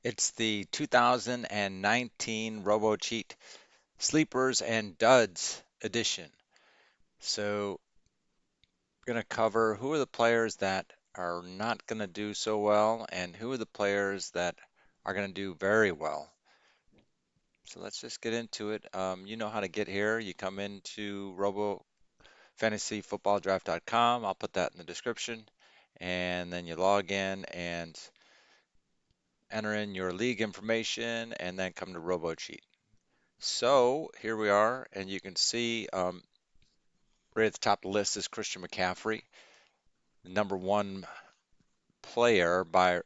It's the 2019 Robo Cheat Sleepers and Duds edition. So, going to cover who are the players that are not going to do so well and who are the players that are going to do very well. So let's just get into it. You know how to get here. You come into Robo FantasyFootballDraft.com. I'll put that in the description. And then you log in and enter in your league information and then come to RoboCheat. So here we are, and you can see right at the top of the list is Christian McCaffrey, the number one player by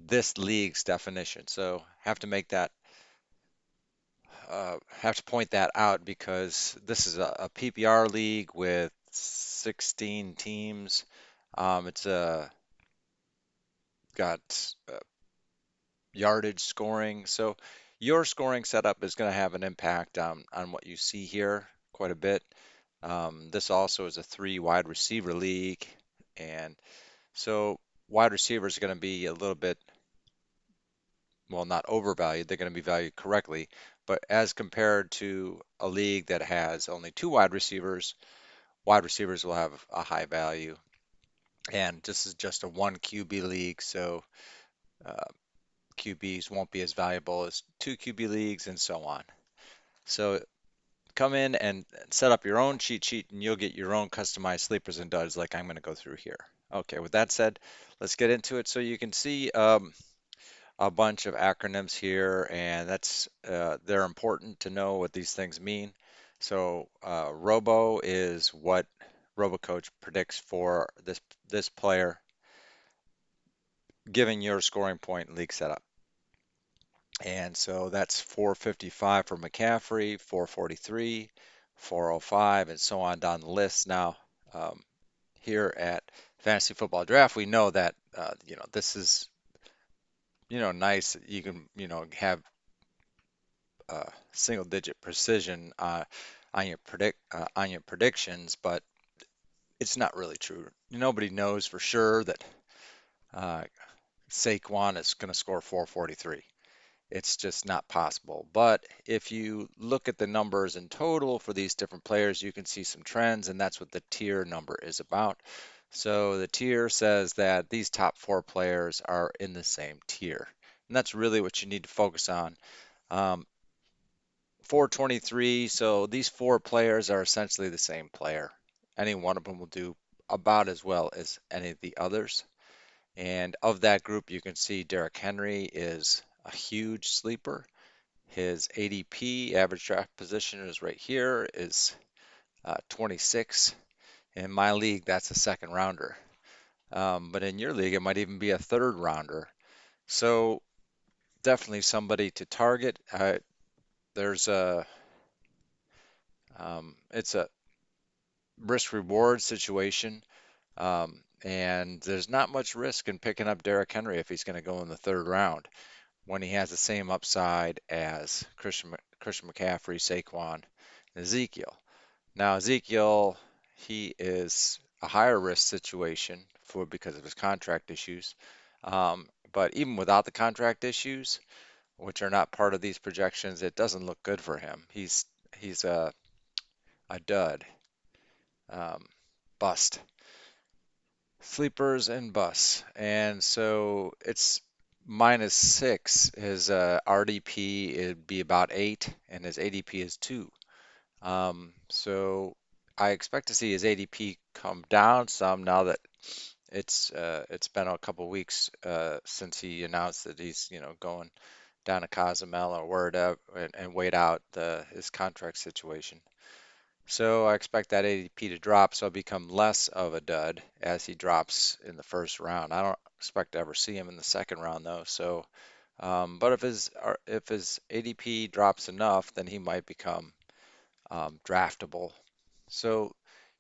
this league's definition. So have to point that out because this is a PPR league with 16 teams. It's got yardage scoring. So your scoring setup is going to have an impact on what you see here quite a bit. This also is a three wide receiver league, and so wide receivers are going to be a little bit, well, not overvalued. They're going to be valued correctly, but as compared to a league that has only two wide receivers will have a high value. And this is just a one QB league, so uh, QBs won't be as valuable as two QB leagues, and so on. So come in and set up your own cheat sheet, and you'll get your own customized sleepers and duds like I'm going to go through here. Okay, with that said, let's get into it. So you can see a bunch of acronyms here, and they're important to know what these things mean. So Robo is what RoboCoach predicts for this player, given your scoring point and league setup. And so that's 455 for McCaffrey, 443, 405, and so on down the list. Now, um, here at Fantasy Football Draft, we know that this is nice. You can have single digit precision on your predictions, but it's not really true. Nobody knows for sure that uh, Saquon is going to score 443. It's just not possible. But if you look at the numbers in total for these different players, you can see some trends, and that's what the tier number is about. So the tier says that these top four players are in the same tier. And that's really what you need to focus on. Um, 423, so these four players are essentially the same player. Any one of them will do about as well as any of the others. And of that group, you can see Derrick Henry is a huge sleeper. His ADP, average draft position, is right here, is 26. In my league, that's a second rounder. But in your league, it might even be a third rounder. So definitely somebody to target. There's a it's a risk reward situation. And there's not much risk in picking up Derrick Henry if he's going to go in the third round when he has the same upside as Christian McCaffrey, Saquon, and Ezekiel. Now, Ezekiel, he is a higher risk situation because of his contract issues. But even without the contract issues, which are not part of these projections, it doesn't look good for him. He's a dud, um, bust, sleepers and busts, and so it's -6. His RDP it'd be about 8, and his ADP is 2. So I expect to see his ADP come down some now that it's been a couple weeks since he announced that he's going down to Cozumel or wherever and wait out his contract situation. So I expect that ADP to drop, so it'll become less of a dud as he drops in the first round. I don't expect to ever see him in the second round though. So, but if his ADP drops enough, then he might become draftable. So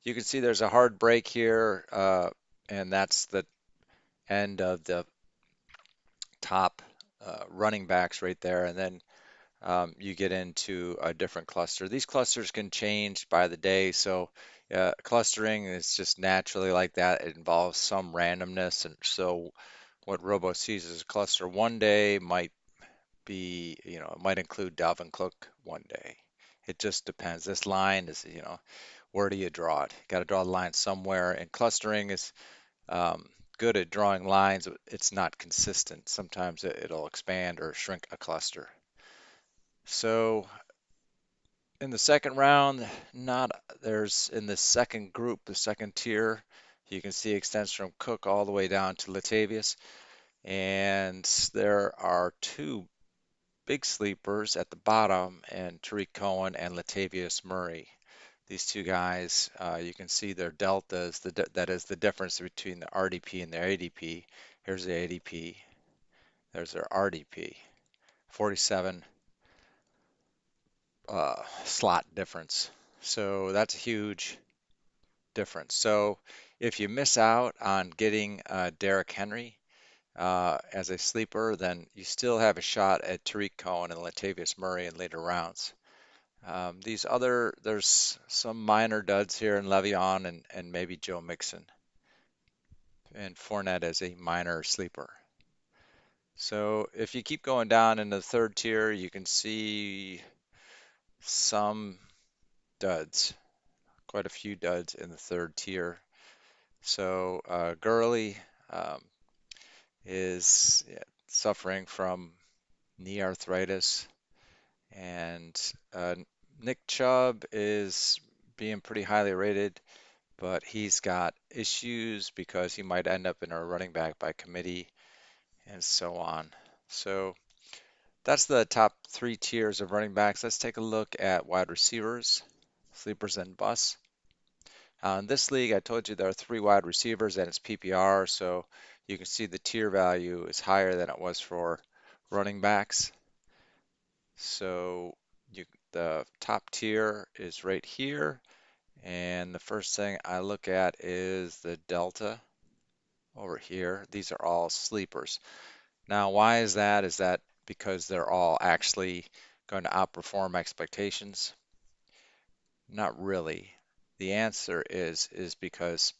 you can see there's a hard break here, and that's the end of the top running backs right there. And then you get into a different cluster. These clusters can change by the day, so clustering is just naturally like that. It involves some randomness, and so what Robo sees as a cluster one day might be, it might include Dalvin Cook one day. It just depends. This line is, where do you draw it? Got to draw the line somewhere. And clustering is good at drawing lines. It's not consistent. Sometimes it'll expand or shrink a cluster. So in the second round, not there's in the second group, the second tier, you can see extends from Cook all the way down to Latavius. And there are two big sleepers at the bottom, and Tariq Cohen and Latavius Murray. These two guys, you can see their deltas. That is the difference between the RDP and their ADP. Here's the ADP. There's their RDP. 47 slot difference. So that's a huge difference. So if you miss out on getting Derrick Henry as a sleeper, then you still have a shot at Tariq Cohen and Latavius Murray in later rounds. There's some minor duds here in Le'Veon and maybe Joe Mixon, and Fournette as a minor sleeper. So if you keep going down in the third tier, you can see some duds, quite a few duds in the third tier. So Gurley is suffering from knee arthritis, and Nick Chubb is being pretty highly rated, but he's got issues because he might end up in a running back by committee and so on. So that's the top three tiers of running backs. Let's take a look at wide receivers, sleepers and busts. In this league, I told you there are three wide receivers and it's PPR, so you can see the tier value is higher than it was for running backs. So the top tier is right here, and the first thing I look at is the delta over here. These are all sleepers. Now, why is that? Is that because they're all actually going to outperform expectations? Not really. The answer is because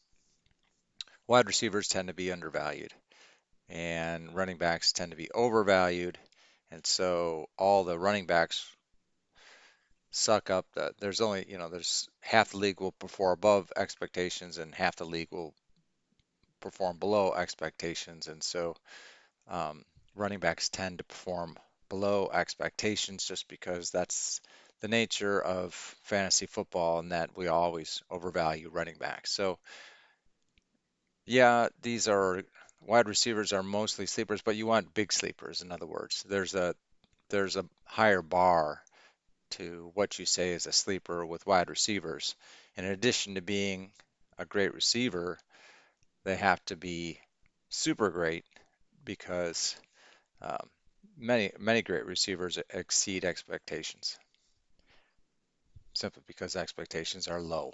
wide receivers tend to be undervalued and running backs tend to be overvalued. And so all the running backs suck up there's only, there's half the league will perform above expectations and half the league will perform below expectations. And so um, running backs tend to perform below expectations just because that's the nature of fantasy football and that we always overvalue running backs. So yeah, these are wide receivers are mostly sleepers, but you want big sleepers. In other words, there's a higher bar to what you say is a sleeper with wide receivers. In addition to being a great receiver, they have to be super great because um, many great receivers exceed expectations simply because expectations are low.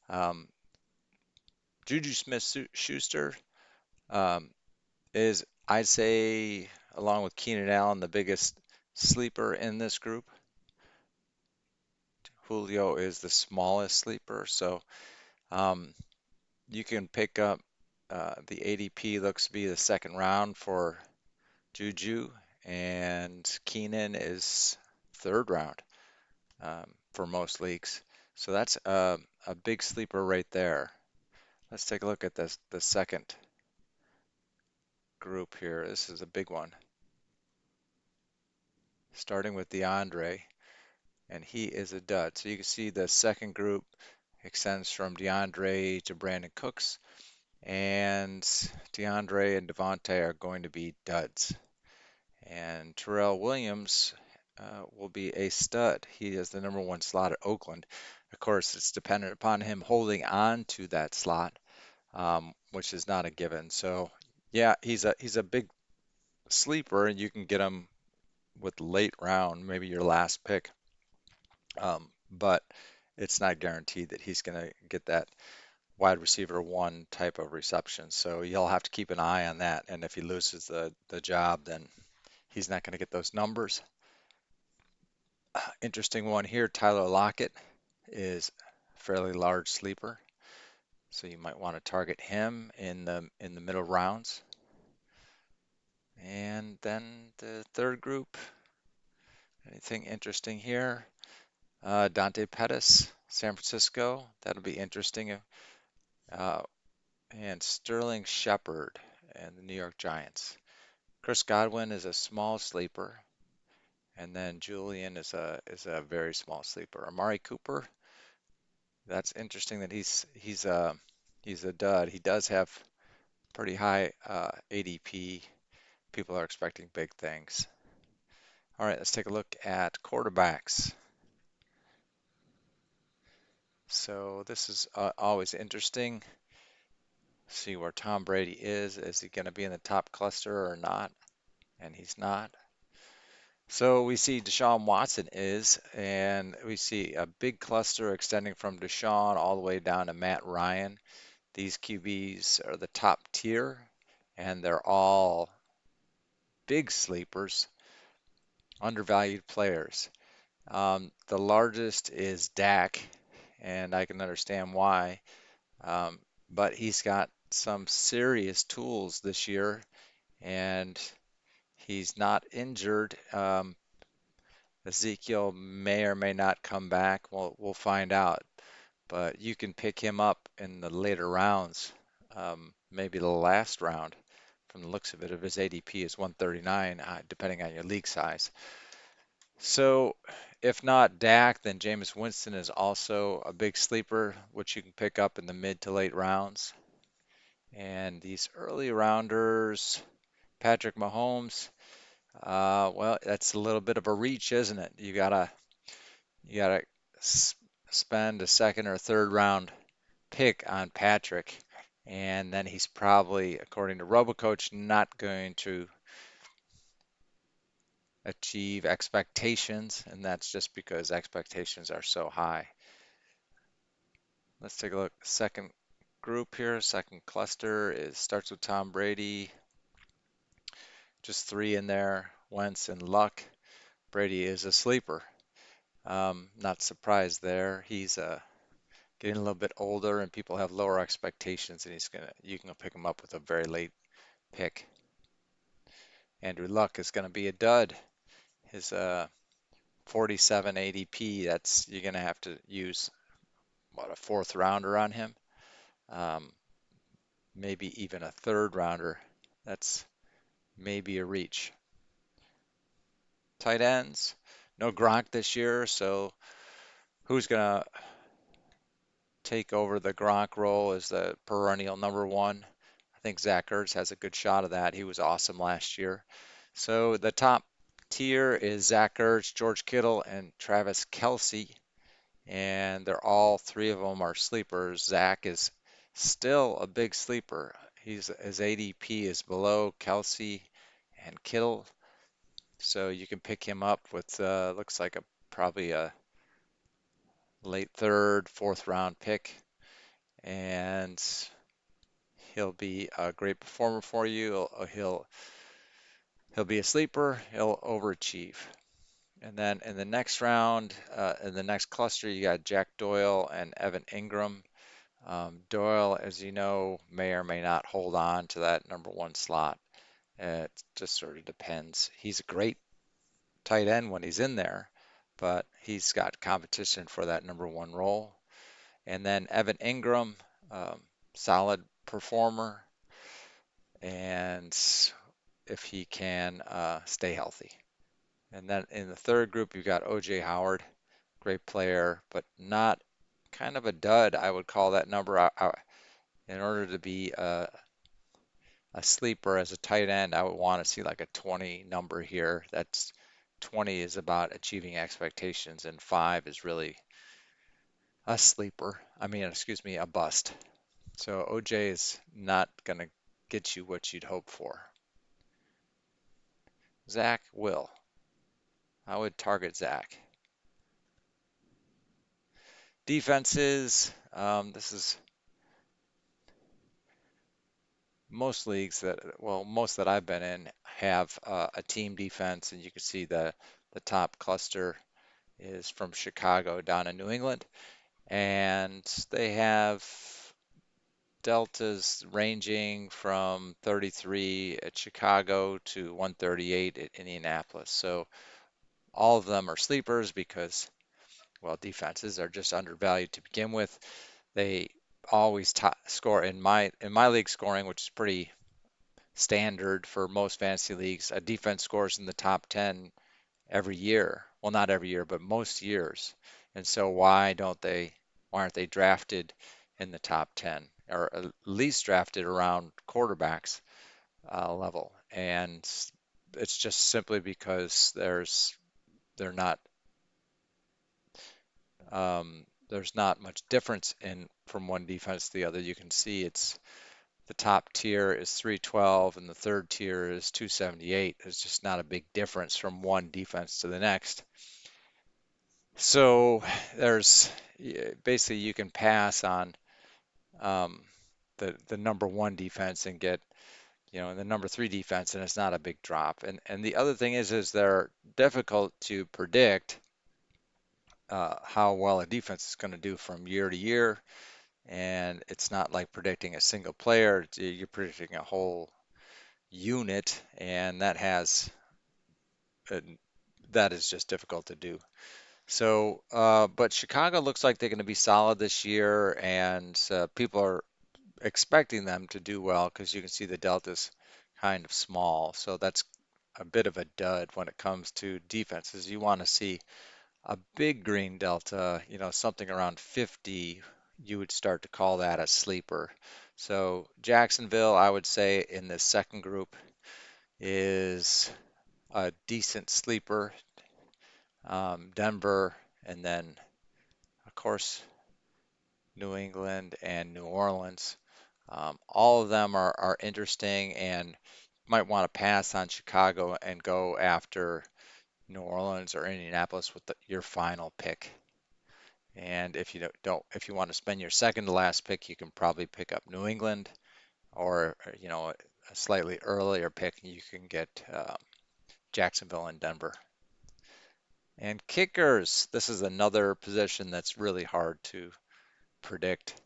Um, Juju Smith-Schuster um, is, I'd say, along with Keenan Allen, the biggest sleeper in this group. Julio is the smallest sleeper, so um, you can pick up the ADP looks to be the second round for Juju, and Keenan is third round for most leagues. So that's a big sleeper right there. Let's take a look at the second group here. This is a big one, starting with DeAndre, and he is a dud. So you can see the second group extends from DeAndre to Brandon Cooks, and DeAndre and Devontae are going to be duds. And Terrell Williams will be a stud. He is the number one slot at Oakland. Of course, it's dependent upon him holding on to that slot, which is not a given. So, yeah, he's a big sleeper, and you can get him with late round, maybe your last pick. But it's not guaranteed that he's going to get that wide receiver one type of reception. So you'll have to keep an eye on that. And if he loses the job, then he's not going to get those numbers. Interesting one here, Tyler Lockett is a fairly large sleeper, so you might want to target him in the middle rounds. then the third group, anything interesting here? Dante Pettis, San Francisco. That'll be interesting. Uh, and Sterling Shepard and the New York Giants. Chris Godwin is a small sleeper, and then Julian is a very small sleeper. Amari Cooper, that's interesting that he's a dud. He does have pretty high ADP. People are expecting big things. All right, let's take a look at quarterbacks. So this is always interesting. See where Tom Brady is. Is he going to be in the top cluster or not? And he's not. So we see Deshaun Watson is, and we see a big cluster extending from Deshaun all the way down to Matt Ryan. These QBs are the top tier, and they're all big sleepers, undervalued players. The largest is Dak, and I can understand why. Um, but he's got some serious tools this year, and he's not injured. Ezekiel may or may not come back. We'll find out. But you can pick him up in the later rounds, maybe the last round. From the looks of it, if his ADP is 139, depending on your league size. So if not Dak, then Jameis Winston is also a big sleeper, which you can pick up in the mid to late rounds. And these early rounders, Patrick Mahomes, well, that's a little bit of a reach, isn't it? You gotta spend a second or third round pick on Patrick, and then he's probably, according to RoboCoach, not going to achieve expectations, and that's just because expectations are so high. Let's take a look. Second group here, second cluster is starts with Tom Brady, just three in there, Wentz and Luck. Brady is a sleeper. Not surprised there. He's getting a little bit older, and people have lower expectations, and you can pick him up with a very late pick. Andrew Luck is going to be a dud. His 47 ADP, that's you're going to have to use what, a fourth rounder on him, um, maybe even a third rounder. That's maybe a reach. Tight ends, no Gronk this year, so who's going to take over the Gronk role as the perennial number one? I think Zach Ertz has a good shot of that. He was awesome last year. So the top tier is Zach Ertz, George Kittle, and Travis Kelce, and they're all three of them are sleepers. Zach is still a big sleeper. His ADP is below Kelce and Kittle, so you can pick him up with looks like probably a late third, fourth round pick, and he'll be a great performer for you. He'll be a sleeper. He'll overachieve. And then in the next round, in the next cluster, you got Jack Doyle and Evan Ingram. Doyle, as you know, may or may not hold on to that number one slot. It just sort of depends. He's a great tight end when he's in there, but he's got competition for that number one role. And then Evan Ingram, um, solid performer, and if he can stay healthy. And then in the third group, you've got OJ Howard, great player, but not kind of a dud, I would call that number. In order to be a sleeper as a tight end, I would want to see like a 20 number here. That's 20 is about achieving expectations, and 5 is really a sleeper. I mean, excuse me, a bust. So OJ is not going to get you what you'd hope for. Zach will. I would target Zach. Defenses, this is most leagues most that I've been in have a team defense, and you can see the top cluster is from Chicago down in New England, and they have deltas ranging from 33 at Chicago to 138 at Indianapolis. So all of them are sleepers because, well, defenses are just undervalued to begin with. They always score in my league scoring, which is pretty standard for most fantasy leagues. A defense scores in the top 10 every year. Well, not every year, but most years. And so why aren't they drafted in the top 10 or at least drafted around quarterbacks level? And it's just simply because they're not there's not much difference in from one defense to the other. You can see it's the top tier is 312 and the third tier is 278. There's just not a big difference from one defense to the next. So there's basically you can pass on um, the number one defense and get the number three defense, and it's not a big drop. And the other thing is they're difficult to predict how well a defense is going to do from year to year, and it's not like predicting a single player. You're predicting a whole unit, and uh, that is just difficult to do. So, but Chicago looks like they're going to be solid this year, and people are expecting them to do well because you can see the delta's kind of small. So that's a bit of a dud when it comes to defenses. You want to see a big green delta, something around 50. You would start to call that a sleeper. So Jacksonville, I would say in the second group is a decent sleeper. Denver, and then of course New England and New Orleans. All of them are interesting, and might want to pass on Chicago and go after New Orleans or Indianapolis with your final pick. And if you if you want to spend your second to last pick, you can probably pick up New England, or a slightly earlier pick. You can get Jacksonville and Denver. And kickers, this is another position that's really hard to predict.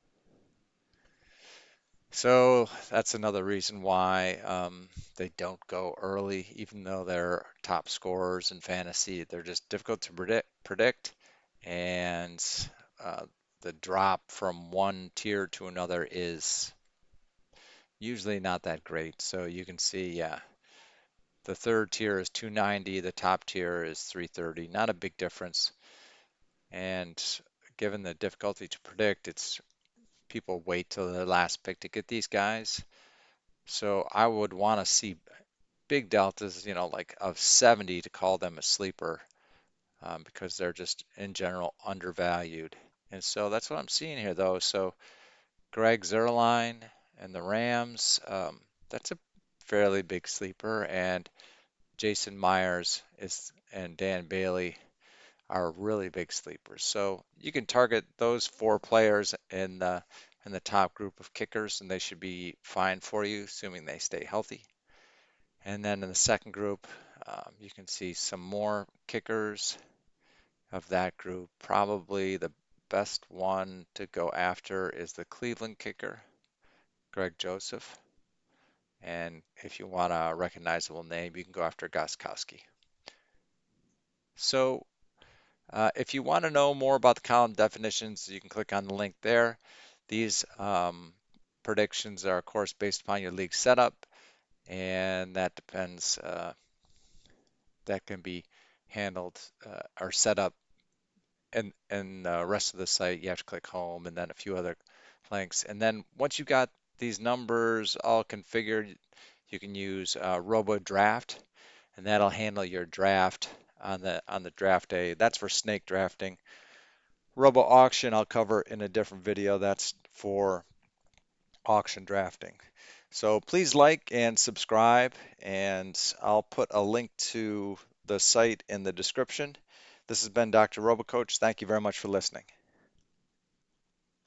So that's another reason why they don't go early, even though they're top scorers in fantasy. They're just difficult to predict, and uh, the drop from one tier to another is usually not that great. So you can see, yeah, the third tier is 290, the top tier is 330. Not a big difference. And given the difficulty to predict, it's people wait till the last pick to get these guys. So I would want to see big deltas, like of 70 to call them a sleeper because they're just in general undervalued. And so that's what I'm seeing here, though. So Greg Zuerlein and the Rams, that's a fairly big sleeper. And Jason Myers and Dan Bailey are really big sleepers. So you can target those four players in the top group of kickers, and they should be fine for you, assuming they stay healthy. And then in the second group, you can see some more kickers of that group. Probably the best one to go after is the Cleveland kicker, Greg Joseph. And if you want a recognizable name, you can go after Gostkowski. So if you want to know more about the column definitions, you can click on the link there. These predictions are, of course, based upon your league setup, and that depends, that can be handled or set up in the rest of the site. You have to click home and then a few other links. And then once you got these numbers all configured, you can use Robo Draft, and that'll handle your draft on the draft day. That's for snake drafting. Robo Auction I'll cover in a different video. That's for auction drafting. So please like and subscribe, and I'll put a link to the site in the description. This has been Dr. RoboCoach. Thank you very much for listening.